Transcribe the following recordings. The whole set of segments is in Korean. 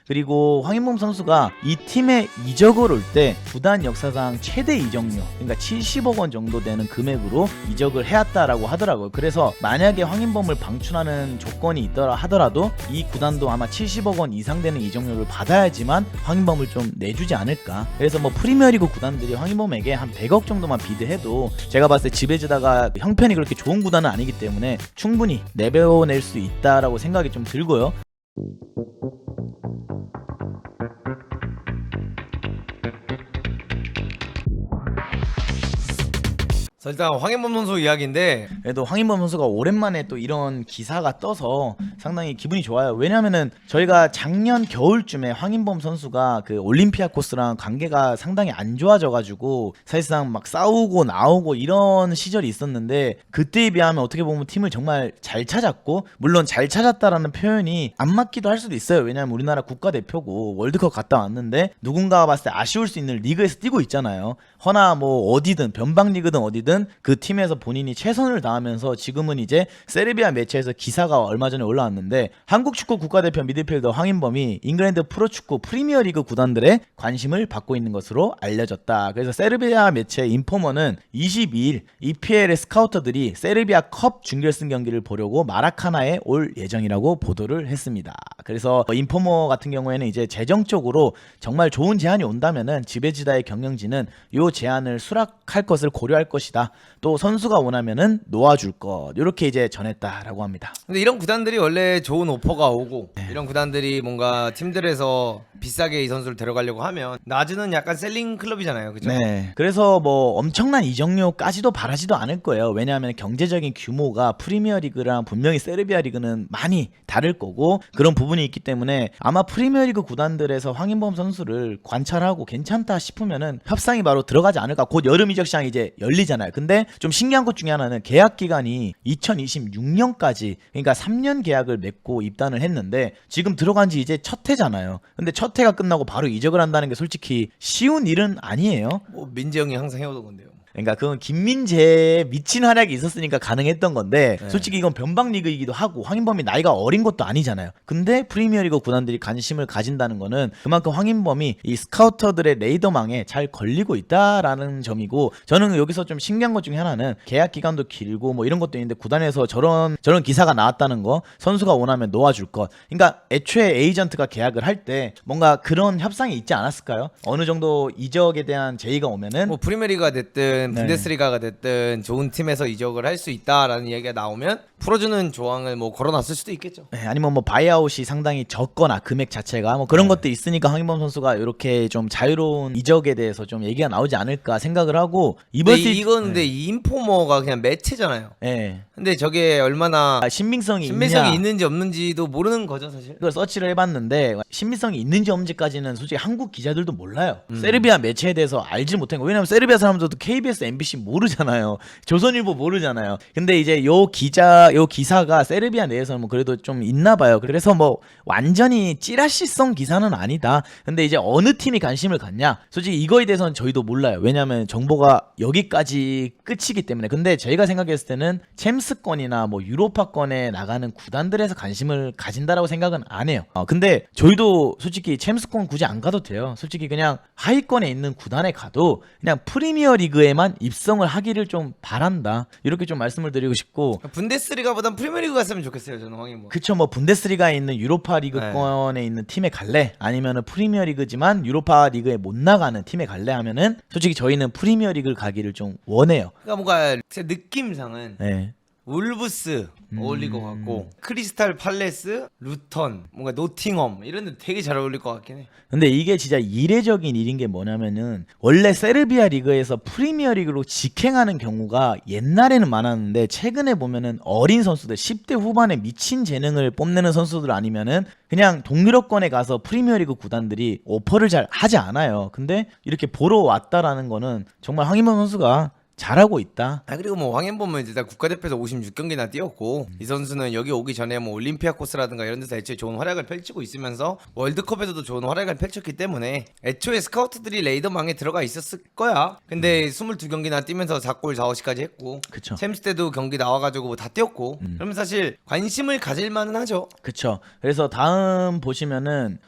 그리고 황인범 선수가 이 팀에 이적을 올 때 구단 역사상 최대 이적료, 그러니까 70억 원 정도 되는 금액으로 이적을 해왔다라고 하더라고요. 그래서 만약에 황인범을 방출하는 조건이 있더라 하더라도 이 구단도 아마 70억 원 이상 되는 이적료를 받아야지만 황인범을 좀 내주지 않을까. 그래서 뭐 프리미어리그 구단들이 황인범에게 한 100억 정도만 비드해도 제가 봤을 때 지베즈다가 형편이 그렇게 좋은 구단은 아니기 때문에 충분히 내배워낼 수 있다라고 생각이 좀 들고요. 자, 일단 황인범 선수 이야기인데 그래도 황인범 선수가 오랜만에 또 이런 기사가 떠서 상당히 기분이 좋아요. 왜냐면은 저희가 작년 겨울쯤에 황인범 선수가 그 올림피아코스랑 관계가 상당히 안 좋아져가지고 사실상 막 싸우고 나오고 이런 시절이 있었는데 그때에 비하면 어떻게 보면 팀을 정말 잘 찾았고, 물론 잘 찾았다라는 표현이 안 맞기도 할 수도 있어요. 왜냐면 우리나라 국가대표고 월드컵 갔다 왔는데 누군가가 봤을 때 아쉬울 수 있는 리그에서 뛰고 있잖아요. 허나 뭐 어디든 변방리그든 어디든 그 팀에서 본인이 최선을 다하면서 지금은 이제 세르비아 매체에서 기사가 얼마 전에 올라왔는데 한국 축구 국가대표 미드필더 황인범이 잉글랜드 프로축구 프리미어리그 구단들의 관심을 받고 있는 것으로 알려졌다. 그래서 세르비아 매체 인포머는 22일 EPL의 스카우터들이 세르비아 컵 준결승 경기를 보려고 마라카나에 올 예정이라고 보도를 했습니다. 그래서 인포머 같은 경우에는 이제 재정적으로 정말 좋은 제안이 온다면은 지베지다의 경영진은 이 제안을 수락할 것을 고려할 것이다. 또 선수가 원하면은 놓아줄 것, 이렇게 이제 전했다라고 합니다. 근데 이런 구단들이 원래 좋은 오퍼가 오고 이런 구단들이 뭔가 팀들에서 비싸게 이 선수를 데려가려고 하면 나즈는 약간 셀링 클럽이잖아요, 그죠? 네. 그래서 뭐 엄청난 이적료까지도 바라지도 않을 거예요. 왜냐하면 경제적인 규모가 프리미어리그랑 분명히 세르비아 리그는 많이 다를 거고 그런 부분이 있기 때문에 아마 프리미어리그 구단들에서 황인범 선수를 관찰하고 괜찮다 싶으면은 협상이 바로 들어가지 않을까. 곧 여름 이적 시장이 이제 열리잖아요. 근데 좀 신기한 것 중에 하나는 계약 기간이 2026년까지, 그러니까 3년 계약을 맺고 입단을 했는데 지금 들어간 지 이제 첫 해잖아요. 근데 첫 해가 끝나고 바로 이적을 한다는 게 솔직히 쉬운 일은 아니에요. 뭐 민재 형이 항상 해오던 건데요. 그러니까 그건 김민재의 미친 활약이 있었으니까 가능했던 건데 네. 솔직히 이건 변방리그이기도 하고 황인범이 나이가 어린 것도 아니잖아요. 근데 프리미어리그 구단들이 관심을 가진다는 거는 그만큼 황인범이 이 스카우터들의 레이더망에 잘 걸리고 있다라는 점이고, 저는 여기서 좀 신기한 것 중에 하나는 계약 기간도 길고 뭐 이런 것도 있는데 구단에서 저런 기사가 나왔다는 거, 선수가 원하면 놓아줄 것. 그러니까 애초에 에이전트가 계약을 할 때 뭔가 그런 협상이 있지 않았을까요? 어느 정도 이적에 대한 제의가 오면은 뭐 프리미어리그가 됐든 네. 분데스리가가 됐든 좋은 팀에서 이적을 할 수 있다라는 이야기가 나오면 풀어주는 조항을 뭐 걸어놨을 수도 있겠죠. 네, 아니면 뭐 바이아웃이 상당히 적거나 금액 자체가 뭐 그런 것도 있으니까 황인범 선수가 이렇게 좀 자유로운 이적에 대해서 좀 얘기가 나오지 않을까 생각을 하고 이번 근데 시즌 이건 근데 이 인포머가 그냥 매체잖아요. 네. 근데 저게 얼마나 신빙성이 신빙성이 있냐, 있는지 없는지도 모르는 거죠, 사실. 그걸 서치를 해봤는데 신빙성이 있는지 없는지까지는 솔직히 한국 기자들도 몰라요. 세르비아 매체에 대해서 알지 못한 거. 왜냐면 세르비아 사람들도 KBS, MBC 모르잖아요. 조선일보 모르잖아요. 근데 이제 요 기사가 세르비아 내에서는 뭐 그래도 좀 있나 봐요. 그래서 뭐 완전히 찌라시성 기사는 아니다. 근데 이제 어느 팀이 관심을 갖냐, 솔직히 이거에 대해서는 저희도 몰라요. 왜냐면 정보가 여기까지 끝이기 때문에. 근데 저희가 생각했을 때는 챔스권이나 뭐 유로파권에 나가는 구단들에서 관심을 가진다라고 생각은 안 해요. 근데 저희도 솔직히 챔스권 굳이 안 가도 돼요. 솔직히 그냥 하위권에 있는 구단에 가도 그냥 프리미어 리그에만 입성을 하기를 좀 바란다, 이렇게 좀 말씀을 드리고 싶고. 분데스리가보단 프리미어리그 갔으면 좋겠어요, 저는 황인범. 그쵸, 뭐 분데스리가에 있는 유로파 리그권에 있는 팀에 갈래, 아니면은 프리미어 리그지만 유로파 리그에 못 나가는 팀에 갈래 하면은 솔직히 저희는 프리미어 리그를 가기를 좀 원해요. 그러니까 뭔가 제 느낌상은 네. 울브스 어울릴 것 같고 크리스탈 팔레스, 루턴, 뭔가 노팅엄 이런 데 되게 잘 어울릴 것 같긴 해. 근데 이게 진짜 이례적인 일인 게 뭐냐면은 원래 세르비아 리그에서 프리미어 리그로 직행하는 경우가 옛날에는 많았는데 최근에 보면은 어린 선수들 10대 후반에 미친 재능을 뽐내는 선수들 아니면은 그냥 동유럽권에 가서 프리미어 리그 구단들이 오퍼를 잘 하지 않아요. 근데 이렇게 보러 왔다라는 거는 정말 황인범 선수가 잘하고 있다. 그리고 뭐 황현범은 일단 국가대표에서 56경기나 뛰었고 이 선수는 여기 오기 전에 뭐 올림피아코스라든가 이런 데서 애초에 좋은 활약을 펼치고 있으면서 월드컵에서도 좋은 활약을 펼쳤기 때문에 애초에 스카우트들이 레이더망에 들어가 있었을 거야. 근데 22경기나 뛰면서 4골 4어시까지 했고 그쵸. 챔스 때도 경기 나와가지고 뭐 다 뛰었고 그러면 사실 관심을 가질 만은 하죠. 그쵸. 그래서 다음 보시면은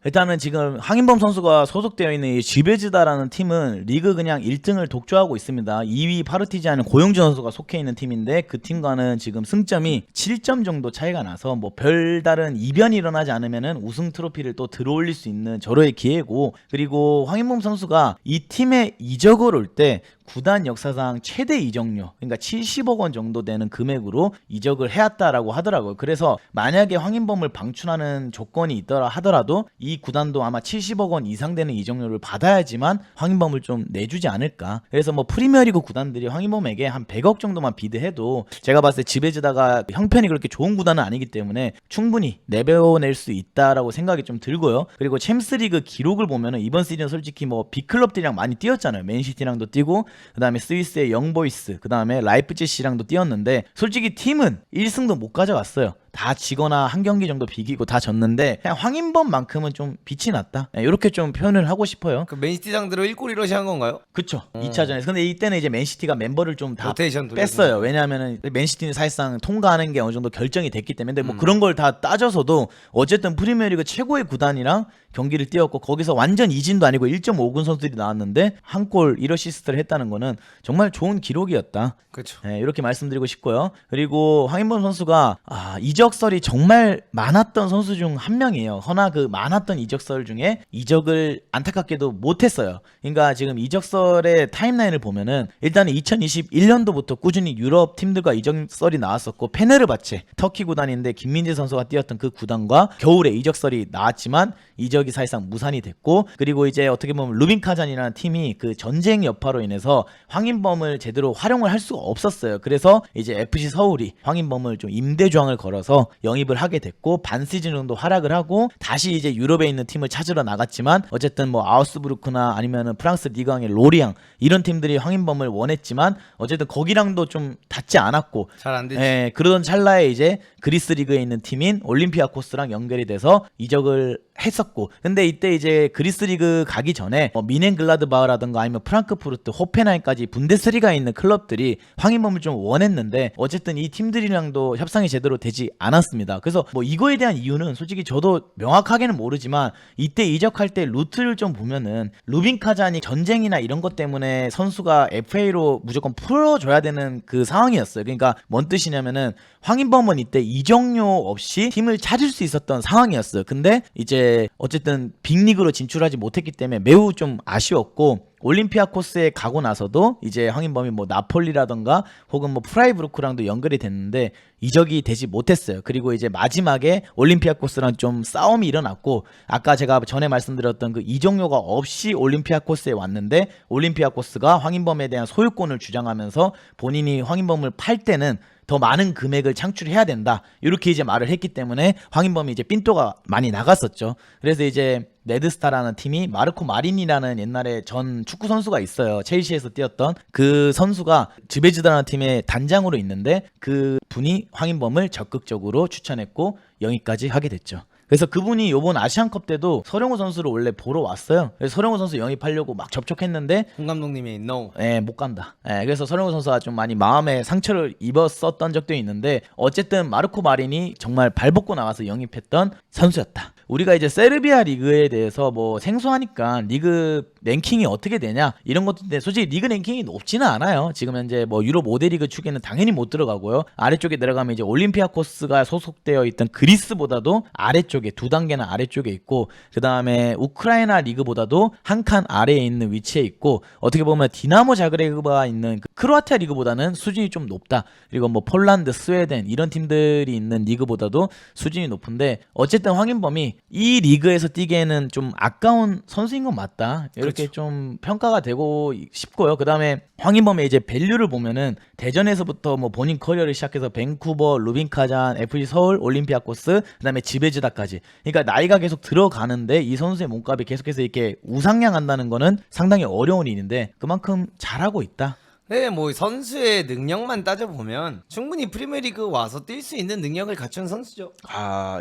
일단은 지금 황인범 선수가 소속되어 있는 이 지베즈다라는 팀은 리그 그냥 1등을 독주하고 있습니다. 2위 파르티자는 고영준 선수가 속해 있는 팀인데 그 팀과는 지금 승점이 7점 정도 차이가 나서 뭐 별다른 이변이 일어나지 않으면은 우승 트로피를 또 들어올릴 수 있는 절호의 기회고, 그리고 황인범 선수가 이 팀에 이적을 올 때 구단 역사상 최대 이적료, 그러니까 70억 원 정도 되는 금액으로 이적을 해왔다라고 하더라고요. 그래서 만약에 황인범을 방출하는 조건이 있더라 하더라도 이 구단도 아마 70억 원 이상 되는 이적료를 받아야지만 황인범을 좀 내주지 않을까. 그래서 뭐 프리미어리그 구단들이 황인범에게 한 100억 정도만 비드해도 제가 봤을 때 지베즈다가 형편이 그렇게 좋은 구단은 아니기 때문에 충분히 내배워낼 수 있다라고 생각이 좀 들고요. 그리고 챔스리그 기록을 보면은 이번 시즌 솔직히 뭐 빅클럽들이랑 많이 뛰었잖아요. 맨시티랑도 뛰고, 그 다음에 스위스의 영보이스, 그 다음에 라이프치히랑도 뛰었는데 솔직히 팀은 1승도 못 가져갔어요. 다 지거나 한 경기 정도 비기고 다 졌는데 그냥 황인범만큼은 좀 빛이 났다, 이렇게 좀 표현을 하고 싶어요. 그 맨시티 상대로 1골 1어시 한 건가요? 그쵸. 2차전에서. 근데 이때는 이제 맨시티가 멤버를 좀 다 로테이션 뺐어요. 왜냐하면은 맨시티는 사실상 통과하는 게 어느 정도 결정이 됐기 때문에. 근데 뭐 그런 걸 다 따져서도 어쨌든 프리미어리그 최고의 구단이랑 경기를 뛰었고, 거기서 완전 이진도 아니고 1.5군 선수들이 나왔는데 한 골 1어시스트를 했다는 거는 정말 좋은 기록이었다. 그렇죠. 네, 이렇게 말씀드리고 싶고요. 그리고 황인범 선수가 이적설이 정말 많았던 선수 중 한 명이에요. 허나 그 많았던 이적설 중에 이적을 안타깝게도 못했어요. 그러니까 지금 이적설의 타임라인을 보면은 일단은 2021년도부터 꾸준히 유럽 팀들과 이적설이 나왔었고, 페네르바체 터키 구단인데 김민재 선수가 뛰었던 그 구단과 겨울에 이적설이 나왔지만 이적이 사실상 무산이 됐고, 그리고 이제 어떻게 보면 루빈 카잔이라는 팀이 그 전쟁 여파로 인해서 황인범을 제대로 활용을 할 수가 없었어요. 그래서 이제 FC 서울이 황인범을 좀 임대 조항을 걸어서 영입을 하게 됐고, 반 시즌 정도 활약을 하고 다시 이제 유럽에 있는 팀을 찾으러 나갔지만 어쨌든 뭐 아우스부르크나 아니면은 프랑스 리그왕의 로리앙 이런 팀들이 황인범을 원했지만 어쨌든 거기랑도 좀 닿지 않았고, 잘 안 되지. 그러던 찰나에 이제 그리스 리그에 있는 팀인 올림피아코스랑 연결이 돼서 이적을 했었고, 근데 이때 이제 그리스 리그 가기 전에 뭐 미넨글라드바흐라든가 아니면 프랑크푸르트, 호펜하임까지 분데스리가에 있는 클럽들이 황인범을 좀 원했는데 어쨌든 이 팀들이랑도 협상이 제대로 되지 않았습니다. 그래서 뭐 이거에 대한 이유는 솔직히 저도 명확하게는 모르지만 이때 이적할 때 루트를 좀 보면은 루빈 카잔이 전쟁이나 이런 것 때문에 선수가 FA로 무조건 풀어줘야 되는 그 상황이었어요. 그러니까 뭔 뜻이냐면은 황인범은 이때 이적료 없이 팀을 찾을 수 있었던 상황이었어요. 근데 이제 어쨌든 빅리그로 진출하지 못했기 때문에 매우 좀 아쉬웠고, 올림피아코스에 가고 나서도 이제 황인범이 뭐 나폴리라던가 혹은 뭐 프라이부르크랑도 연결이 됐는데 이적이 되지 못했어요. 그리고 이제 마지막에 올림피아코스랑 좀 싸움이 일어났고, 아까 제가 전에 말씀드렸던 그 이적료가 없이 올림피아코스에 왔는데 올림피아코스가 황인범에 대한 소유권을 주장하면서 본인이 황인범을 팔 때는 더 많은 금액을 창출해야 된다, 이렇게 이제 말을 했기 때문에 황인범이 이제 삔또가 많이 나갔었죠. 그래서 이제 레드스타라는 팀이 마르코 마린이라는 옛날에 전 축구 선수가 있어요. 첼시에서 뛰었던 그 선수가 지베즈다라는 팀의 단장으로 있는데 그 분이 황인범을 적극적으로 추천했고 영입까지 하게 됐죠. 그래서 그분이 요번 아시안컵 때도 서령우 선수를 원래 보러 왔어요. 그래서 서령우 선수 영입하려고 막 접촉했는데 홍 감독님이 no. 못 간다. 그래서 서령우 선수가 좀 많이 마음에 상처를 입었었던 적도 있는데 어쨌든 마르코 마린이 정말 발벗고 나와서 영입했던 선수였다. 우리가 이제 세르비아 리그에 대해서 뭐 생소하니까 리그 랭킹이 어떻게 되냐 이런 것인데 솔직히 리그 랭킹이 높지는 않아요. 지금 현재 뭐 유럽 5대 리그 축에는 당연히 못 들어가고요. 아래쪽에 내려가면 이제 올림피아코스가 소속되어 있던 그리스보다도 아래쪽에 두 단계나 아래쪽에 있고, 그 다음에 우크라이나 리그보다도 한 칸 아래에 있는 위치에 있고, 어떻게 보면 디나모 자그레브가 있는 그 크로아티아 리그보다는 수준이 좀 높다. 그리고 뭐 폴란드, 스웨덴 이런 팀들이 있는 리그보다도 수준이 높은데 어쨌든 황인범이 이 리그에서 뛰기에는 좀 아까운 선수인 건 맞다, 이렇게 그렇죠. 좀 평가가 되고 싶고요. 그 다음에 황인범의 이제 밸류를 보면은 대전에서부터 뭐 본인 커리어를 시작해서 밴쿠버, 루빈 카잔, FC 서울, 올림피아코스, 그 다음에 지베즈다까지, 그러니까 나이가 계속 들어가는데 이 선수의 몸값이 계속해서 이렇게 우상향한다는 거는 상당히 어려운 일인데 그만큼 잘하고 있다. 네, 뭐 선수의 능력만 따져보면 충분히 프리미어리그 와서 뛸 수 있는 능력을 갖춘 선수죠.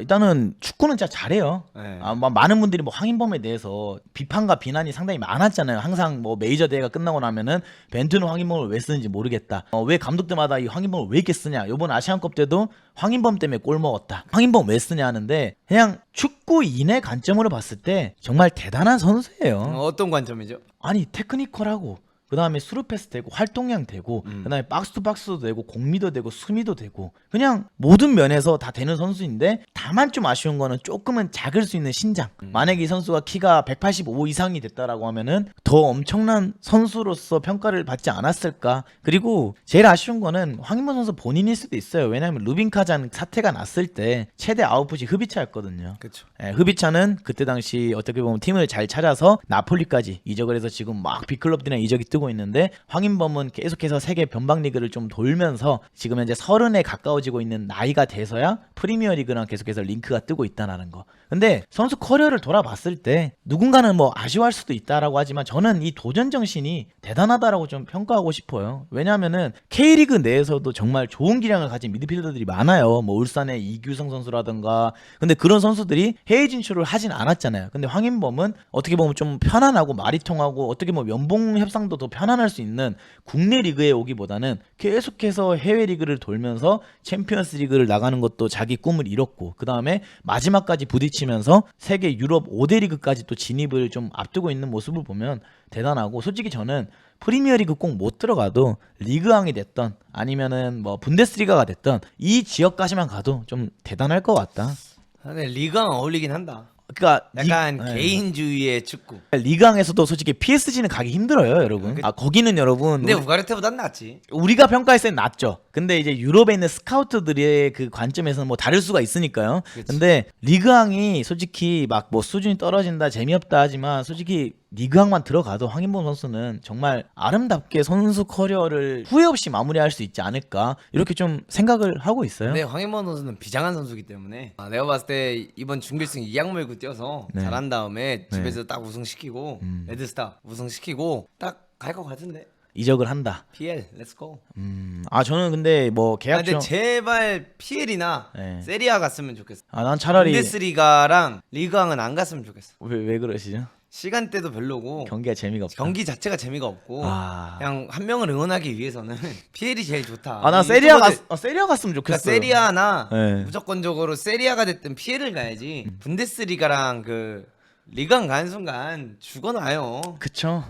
일단은 축구는 진짜 잘해요. 네. 많은 분들이 뭐 황인범에 대해서 비판과 비난이 상당히 많았잖아요. 항상 뭐 메이저 대회가 끝나고 나면은 벤투는 황인범을 왜 쓰는지 모르겠다. 왜 감독들마다 이 황인범을 왜 이렇게 쓰냐. 이번 아시안컵 때도 황인범 때문에 골 먹었다. 황인범 왜 쓰냐 하는데 그냥 축구인의 관점으로 봤을 때 정말 대단한 선수예요. 어떤 관점이죠? 아니 테크니컬하고 그 다음에 수루 패스 되고 활동량 되고 그 다음에 박스 투 박스도 되고 공미도 되고 수미도 되고 그냥 모든 면에서 다 되는 선수인데 다만 좀 아쉬운 거는 조금은 작을 수 있는 신장. 만약에 이 선수가 키가 185 이상이 됐다라고 하면은 더 엄청난 선수로서 평가를 받지 않았을까. 그리고 제일 아쉬운 거는 황인범 선수 본인일 수도 있어요. 왜냐하면 루빈카잔 사태가 났을 때 최대 아웃풋이 흡이차였거든요. 그렇죠. 흡이차는 그때 당시 어떻게 보면 팀을 잘 찾아서 나폴리까지 이적을 해서 지금 막 빅클럽들이랑 이적이 뜨고 있는데 황인범은 계속해서 세계 변방 리그를 좀 돌면서 지금 현재 30에 가까워지고 있는 나이가 돼서야 프리미어 리그랑 계속해서 링크가 뜨고 있다는 거. 근데 선수 커리어를 돌아봤을 때 누군가는 뭐 아쉬워할 수도 있다라고 하지만 저는 이 도전 정신이 대단하다라고 좀 평가하고 싶어요. 왜냐하면은 K리그 내에서도 정말 좋은 기량을 가진 미드필더들이 많아요. 뭐 울산의 이규성 선수라든가. 근데 그런 선수들이 해외 진출을 하진 않았잖아요. 근데 황인범은 어떻게 보면 좀 편안하고 말이 통하고 어떻게 보면 연봉 협상도 더 편안할 수 있는 국내 리그에 오기보다는 계속해서 해외 리그를 돌면서 챔피언스 리그를 나가는 것도 자기 꿈을 이뤘고 그 다음에 마지막까지 부딪히면서 세계 유럽 5대 리그까지 또 진입을 좀 앞두고 있는 모습을 보면 대단하고 솔직히 저는 프리미어리그 꼭 못 들어가도 리그왕이 됐던 아니면은 뭐 분데스리가가 됐던 이 지역까지만 가도 좀 대단할 것 같다. 근데 리그랑 어울리긴 한다. 그러니까 약간 개인주의의 축구. 리그왕에서도 솔직히 PSG는 가기 힘들어요, 여러분. 거기는 여러분 근데 우가르테보단 낫지. 우리가 평가했을 땐 낫죠. 근데 이제 유럽에 있는 스카우트들의 그 관점에서는 뭐 다를 수가 있으니까요. 그치. 근데 리그왕이 솔직히 막 뭐 수준이 떨어진다 재미없다 하지만 솔직히 리그왕만 들어가도 황인범 선수는 정말 아름답게 선수 커리어를 후회 없이 마무리할 수 있지 않을까 이렇게 좀 생각을 하고 있어요. 근데 황인범 선수는 비장한 선수기 때문에 내가 봤을 때 이번 준결승 이악 물고 뛰어서 네. 잘한 다음에 집에서 딱 우승시키고 레드스타 우승시키고 딱 갈 것 같은데. 이적을 한다. PL 렛츠고. 저는 근데 뭐 근데 계약처 제발 PL이나 네. 세리아 갔으면 좋겠어. 난 차라리 분데스리가랑 리그왕은 안 갔으면 좋겠어. 왜 그러시죠? 시간대도 별로고 경기가 재미가 없다. 경기 자체가 재미가 없고 그냥 한 명을 응원하기 위해서는 PL이 제일 좋다. 난 세리아 갔으면 좋겠어. 그러니까 세리아나 네. 무조건적으로 세리아가 됐든 PL을 가야지. 분데스리가랑 그 리강 가는 순간 죽어나요. 그쵸.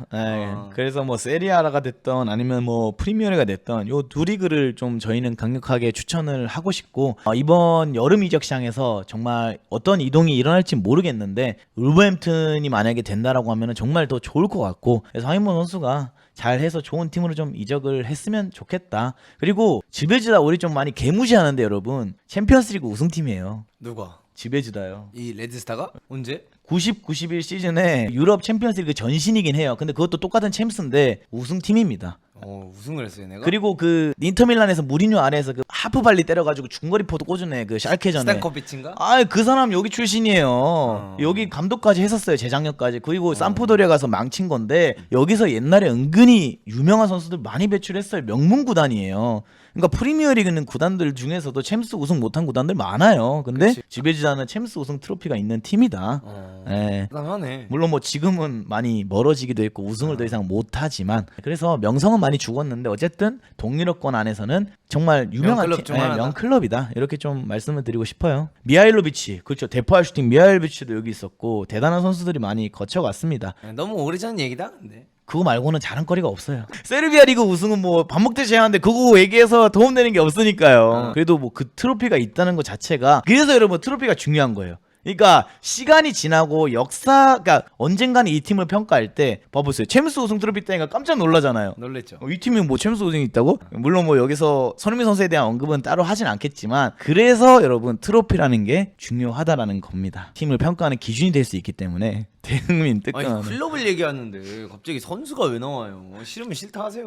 그래서 뭐 세리아가 됐던 아니면 뭐 프리미어리가 됐던 요 두 리그를 좀 저희는 강력하게 추천을 하고 싶고 이번 여름 이적 시장에서 정말 어떤 이동이 일어날지 모르겠는데 울버햄튼이 만약에 된다라고 하면은 정말 더 좋을 것 같고 그래서 황인범 선수가 잘해서 좋은 팀으로 좀 이적을 했으면 좋겠다. 그리고 지베지다 우리 좀 많이 개무시하는데 여러분 챔피언스리그 우승팀이에요. 누가? 지베지다요. 이 레드스타가? 언제? 90-91 시즌에 유럽 챔피언스리그 전신이긴 해요. 근데 그것도 똑같은 챔스인데 우승팀입니다. 우승을 했어요 내가? 그리고 그 인터밀란에서 무리뉴 아래에서 그 하프발리 때려가지고 중거리 포도 꽂은 그 샬케전에 스탄코비치인가? 그 사람 여기 출신이에요. 여기 감독까지 했었어요. 재작년까지. 그리고 삼프도리에 가서 망친 건데 여기서 옛날에 은근히 유명한 선수들 많이 배출했어요. 명문 구단이에요. 그러니까 프리미어리그는 구단들 중에서도 챔스 우승 못한 구단들 많아요. 근데 지베지다는 챔스 우승 트로피가 있는 팀이다. 대단하네. 물론 뭐 지금은 많이 멀어지기도 했고 우승을 더 이상 못하지만 그래서 명성은 많이 죽었는데 어쨌든 동유럽권 안에서는 정말 유명한 명클럽 중 하나다. 명클럽이다. 이렇게 좀 말씀을 드리고 싶어요. 미하일로비치 그렇죠. 대포할 슈팅 미하일로비치도 여기 있었고 대단한 선수들이 많이 거쳐갔습니다. 너무 오래전 얘기다 근데. 그거 말고는 자랑거리가 없어요. 세르비아 리그 우승은 뭐 밥 먹듯이 하는데 그거 얘기해서 도움되는 게 없으니까요. 그래도 뭐 그 트로피가 있다는 것 자체가 그래서 여러분 트로피가 중요한 거예요. 그러니까 시간이 지나고 그러니까 언젠가는 이 팀을 평가할 때 봐보세요. 챔스 우승 트로피 때니까 깜짝 놀라잖아요. 놀랬죠. 이 팀이 뭐 챔스 우승이 있다고? 물론 뭐 여기서 손흥민 선수에 대한 언급은 따로 하진 않겠지만 그래서 여러분 트로피라는 게 중요하다라는 겁니다. 팀을 평가하는 기준이 될 수 있기 때문에 대국민 뜨끈하네. 클럽을 얘기하는데 갑자기 선수가 왜 나와요? 싫으면 싫다 하세요.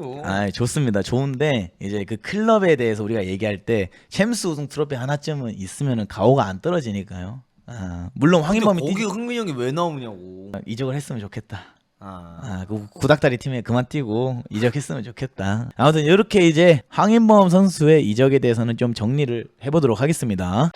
좋습니다. 좋은데 이제 그 클럽에 대해서 우리가 얘기할 때 챔스 우승 트로피 하나쯤은 있으면은 가오가 안 떨어지니까요. 물론 황인범이 거기 흥민이 형이 왜 나오냐고. 이적을 했으면 좋겠다. 그 구닥다리 팀에 그만 뛰고 이적했으면 좋겠다. 아무튼 이렇게 이제 황인범 선수의 이적에 대해서는 좀 정리를 해보도록 하겠습니다.